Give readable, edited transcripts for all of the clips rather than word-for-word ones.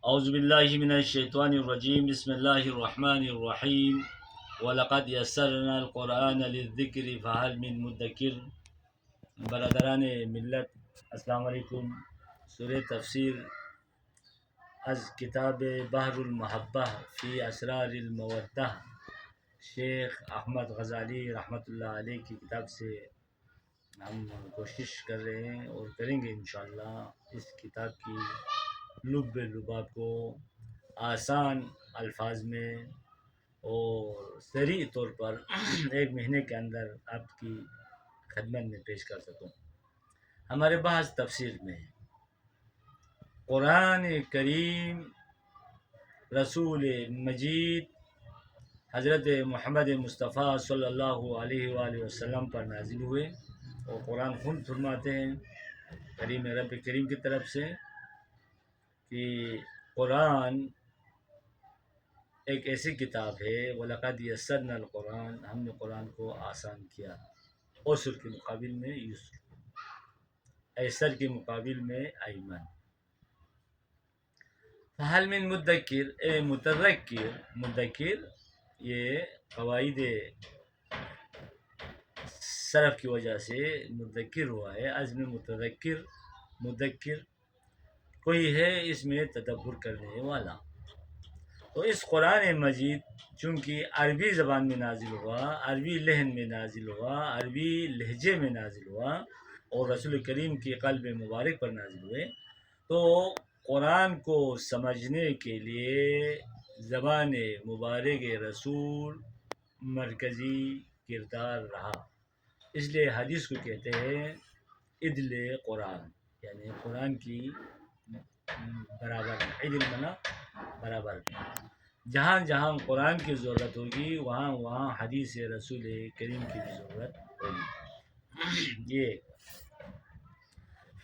اعوذ باللہ من الشیطان الرجیم بسم اللہ الرحمن الرحیم وَلَقَدْ يَسَّرْنَا الْقُرْآنَ لِلذِّكْرِ فَهَلْ مِن مُدَّكِرٍ۔ برادران ملت، السلام علیکم۔ سورہ تفسیر از کتاب بحر المحبہ فی اسرار المودہ، شیخ احمد غزالی رحمۃ اللہ علیہ کی کتاب سے ہم کوشش کر رہے ہیں اور کریں گے انشاءاللہ اس کتاب کی لب لباب کو آسان الفاظ میں اور سریع طور پر ایک مہینے کے اندر آپ کی خدمت میں پیش کر سکوں۔ ہمارے بحث تفسیر میں قرآن کریم رسول مجید حضرت محمد مصطفیٰ صلی اللہ علیہ وآلہ وسلم پر نازل ہوئے، اور قرآن خود فرماتے ہیں کریم رب کریم کی طرف سے کہ قرآن ایک ایسی کتاب ہے وَلَقَدْ يَسَّرْنَا الْقُرْآنَ، ہم نے قرآن کو آسان کیا، عسر کے مقابل میں یسر، ایسر کے مقابل میں ایمن۔ فَهَلْ مِن مُدَّكِرٍ، اے متذکر، مدکر یہ قواعد صرف کی وجہ سے مدکر ہوا ہے، عزم متذکر مدکر، کوئی ہے اس میں تدبر کرنے والا۔ تو اس قرآن مجید چونکہ عربی زبان میں نازل ہوا، عربی لحن میں نازل ہوا، عربی لہجے میں نازل ہوا اور رسول کریم کی قلب مبارک پر نازل ہوئے، تو قرآن کو سمجھنے کے لیے زبان مبارک رسول مرکزی کردار رہا۔ اس لیے حدیث کو کہتے ہیں عدل قرآن، یعنی قرآن کی برابر، عدل منا برابر۔ جہاں جہاں قرآن کی ضرورت ہوگی وہاں وہاں حدیث رسول کریم کی بھی ضرورت ہوگی۔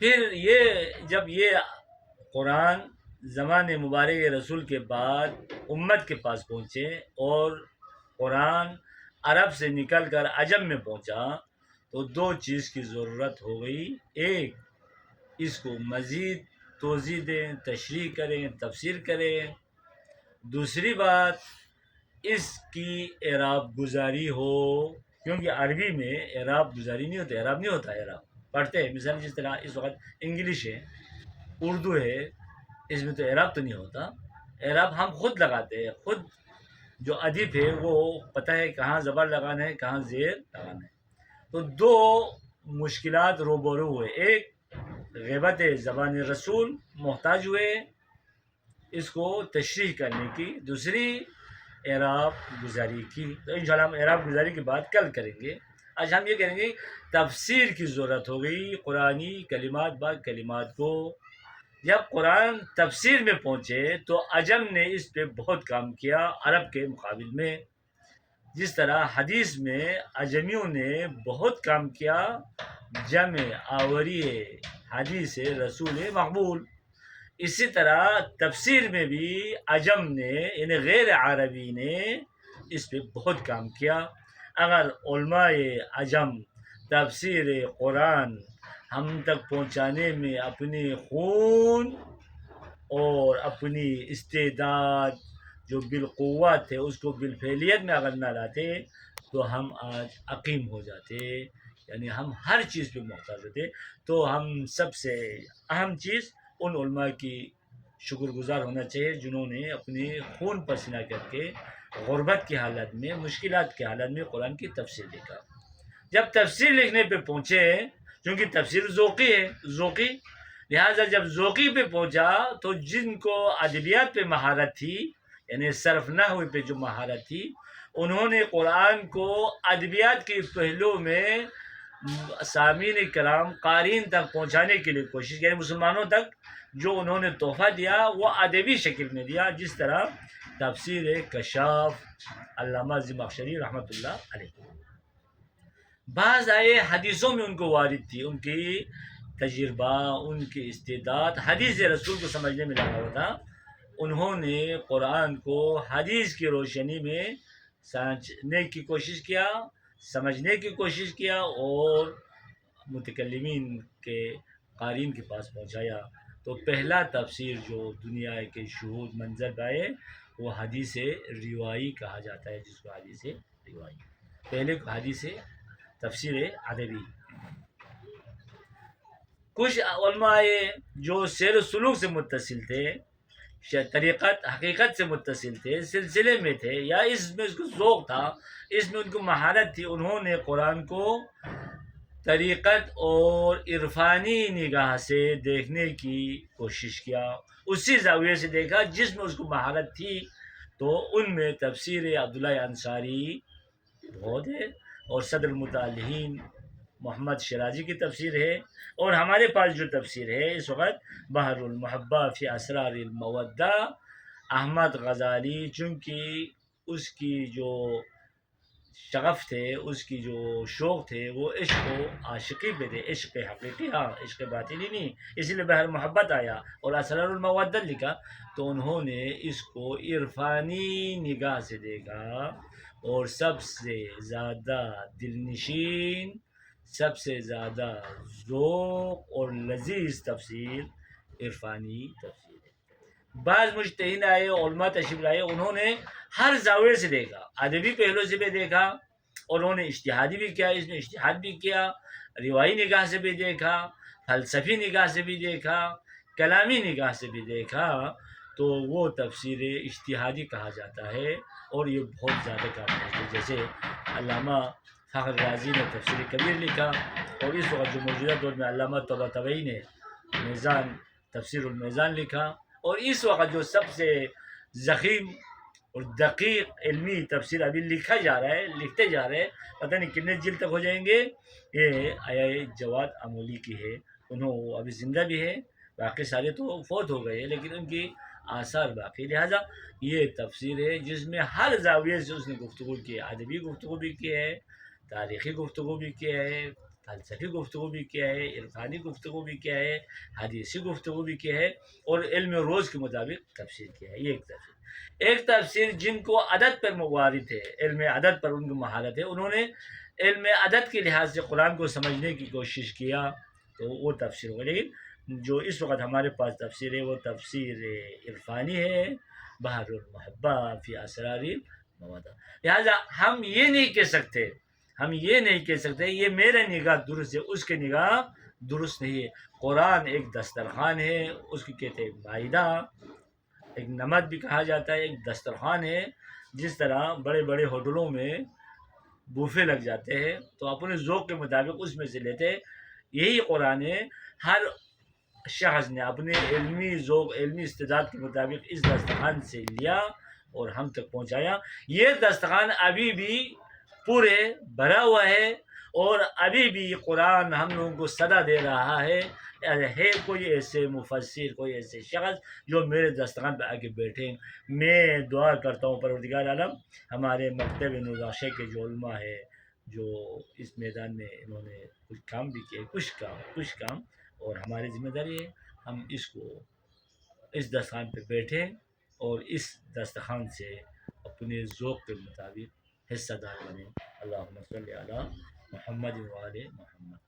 پھر جب یہ قرآن زمان مبارک رسول کے بعد امت کے پاس پہنچے اور قرآن عرب سے نکل کر عجم میں پہنچا، تو دو چیز کی ضرورت ہو گئی۔ ایک، اس کو مزید توضیح دیں، تشریح کریں، تفسیر کریں۔ دوسری بات، اس کی اعراب گزاری ہو، کیونکہ عربی میں اعراب گزاری نہیں ہوتا، اعراب نہیں ہوتا، اعراب پڑھتے ہیں۔ مثلا جس طرح اس وقت انگلش ہے، اردو ہے، اس میں تو اعراب تو نہیں ہوتا، اعراب ہم خود لگاتے ہیں، خود جو ادیب ہے وہ پتہ ہے کہاں زبر لگانا ہے، کہاں زیر لگانا ہے۔ تو دو مشکلات روبرو ہوئے، ایک غیبت زبان رسول محتاج ہوئے اس کو تشریح کرنے کی، دوسری اعراب گزاری کی۔ تو انشاءاللہ ہم اعراب گزاری کی بات کل کریں گے۔ آج ہم یہ کریں گے تفسیر کی ضرورت ہو گئی قرآنی کلمات با کلمات کو۔ جب قرآن تفسیر میں پہنچے تو عجم نے اس پہ بہت کام کیا عرب کے مقابل میں، جس طرح حدیث میں عجمیوں نے بہت کام کیا جمع آوری حدیث رسول مقبول، اسی طرح تفسیر میں بھی عجم نے یعنی غیر عربی نے اس پہ بہت کام کیا۔ اگر علماء عجم تفسیر قرآن ہم تک پہنچانے میں اپنی خون اور اپنی استعداد جو بالقوت ہے اس کو بالفعلیت میں اگر نہ لاتے تو ہم آج عقیم ہو جاتے، یعنی ہم ہر چیز پہ محتاج ہوتے۔ تو ہم سب سے اہم چیز ان علماء کی شکر گزار ہونا چاہیے جنہوں نے اپنے خون پسینہ کر کے غربت کی حالت میں، مشکلات کی حالت میں قرآن کی تفسیر لکھا۔ جب تفسیر لکھنے پہ پہنچے، چونکہ تفسیر ذوقی ہے، ذوقی، لہٰذا جب ذوقی پہ پہنچا تو جن کو ادبیات پہ مہارت تھی، یعنی صرف نحو پہ جو مہارت تھی، انہوں نے قرآن کو ادبیات کے پہلو میں سامعین کرام قارئین تک پہنچانے کے لیے کوشش کی، یعنی مسلمانوں تک جو انہوں نے تحفہ دیا وہ ادبی شکل میں دیا، جس طرح تفسیر کشاف علامہ زمخشری رحمۃ اللہ علیہ۔ بعض آئے حدیثوں میں ان کو وارد تھی، ان کی تجربہ، ان کی استعداد حدیث رسول کو سمجھنے میں لگا ہوا تھا، انہوں نے قرآن کو حدیث کی روشنی میں سمجھنے کی کوشش کیا، سمجھنے کی کوشش کیا اور متکلمین کے قارئین کے پاس پہنچایا۔ تو پہلا تفسیر جو دنیا کے شہود منظر پائے وہ حدیث روائی کہا جاتا ہے، جس کو حدیث روائی، پہلے کو حدیث تفسیر ادبی۔ کچھ علماء جو سیر و سلوک سے متصل تھے، طریقت حقیقت سے متصل تھے، سلسلے میں تھے، یا اس میں اس کو ذوق تھا، اس میں ان کو مہارت تھی، انہوں نے قرآن کو طریقت اور عرفانی نگاہ سے دیکھنے کی کوشش کیا، اسی زاویے سے دیکھا جس میں اس کو مہارت تھی۔ تو ان میں تفسیر عبداللہ انصاری بہت ہے، اور صدر المتعلقین محمد شیرازی کی تفسیر ہے، اور ہمارے پاس جو تفسیر ہے اس وقت بحر المحبہ فی اسرار المودہ، احمد غزالی، چونکہ اس کی جو شغف تھے، اس کی جو شوق تھے، وہ عشق و عاشقی پہ تھے، عشق حقیقی، ہاں عشق باطنی نہیں، اسی لیے بحر محبت آیا اور اسرار المودہ لکھا۔ تو انہوں نے اس کو عرفانی نگاہ سے دیکھا، اور سب سے زیادہ دل نشین، سب سے زیادہ ذوق اور لذیذ تفسیر عرفانی تفسیر ہے۔ بعض مجتہدین آئے، علماء تشریف لائے، انہوں نے ہر زاویے سے دیکھا، ادبی پہلو سے بھی دیکھا، اور انہوں نے اجتہادی بھی کیا، اس میں اجتہاد بھی کیا، روایی نگاہ سے بھی دیکھا، فلسفی نگاہ سے بھی دیکھا، کلامی نگاہ سے بھی دیکھا، تو وہ تفسیر اجتہادی کہا جاتا ہے، اور یہ بہت زیادہ کارآمد ہے۔ جیسے علامہ فخر رازی نے تفسیر کبیر لکھا، اور اس وقت جو موجودہ دور میں علامہ طباطبائی نے میزان، تفسیر المیزان لکھا، اور اس وقت جو سب سے ضخیم اور دقیق علمی تفسیر ابھی لکھا جا رہا ہے، لکھتے جا رہے ہیں، پتہ نہیں کتنے جلد تک ہو جائیں گے، یہ آیا جواد امولی کی ہے۔ وہ ابھی زندہ بھی ہے، باقی سارے تو فوت ہو گئے، لیکن ان کی آثار باقی، لہذا یہ تفسیر ہے جس میں ہر زاویے سے اس نے گفتگو کی ہے، ادبی گفتگو بھی کی ہے، تاریخی گفتگو بھی کیا ہے، فلسفی گفتگو بھی کیا ہے، عرفانی گفتگو بھی کیا ہے، حدیثی گفتگو بھی کیا ہے، اور علم روز کے مطابق تفسیر کیا ہے۔ یہ ایک تفسیر جن کو عدد پر موارد ہے، علم عدد پر ان کو مہارت ہے، انہوں نے علم عدد کے لحاظ سے قرآن کو سمجھنے کی کوشش کیا، تو وہ تفسیر ہوگا۔ لیکن جو اس وقت ہمارے پاس تفسیر ہے وہ تفسیر عرفانی ہے، بحر المحبہ فی اسرار المودہ۔ لہٰذا ہم یہ نہیں کہہ سکتے یہ میرے نگاہ درست ہے، اس کے نگاہ درست نہیں ہے۔ قرآن ایک دسترخوان ہے، اس کی کہتے ہیں مائدہ، ایک نمد بھی کہا جاتا ہے، ایک دسترخوان ہے۔ جس طرح بڑے بڑے ہوٹلوں میں بوفے لگ جاتے ہیں، تو اپنے ذوق کے مطابق اس میں سے لیتے ہیں، یہی قرآن ہے، ہر شخص نے اپنے علمی ذوق، علمی استعداد کے مطابق اس دسترخوان سے لیا اور ہم تک پہنچایا۔ یہ دسترخوان ابھی بھی پورے بھرا ہوا ہے، اور ابھی بھی قرآن ہم لوگوں کو صدا دے رہا ہے۔ ہے کوئی ایسے مفسر، کوئی ایسے شخص جو میرے دسترخوان پہ آ کے بیٹھیں، میں دعا کرتا ہوں پروردگار عالم ہمارے مکتب نور بخشی کے جو علماء ہے، جو اس میدان میں انہوں نے کچھ کام بھی کیے، کچھ کام، اور ہماری ذمہ داری ہے ہم اس دسترخوان پہ بیٹھیں، اور اس دسترخوان سے اپنے ذوق کے مطابق حصہ دار بنیں۔ اللہم صلی علی محمد و آل محمد۔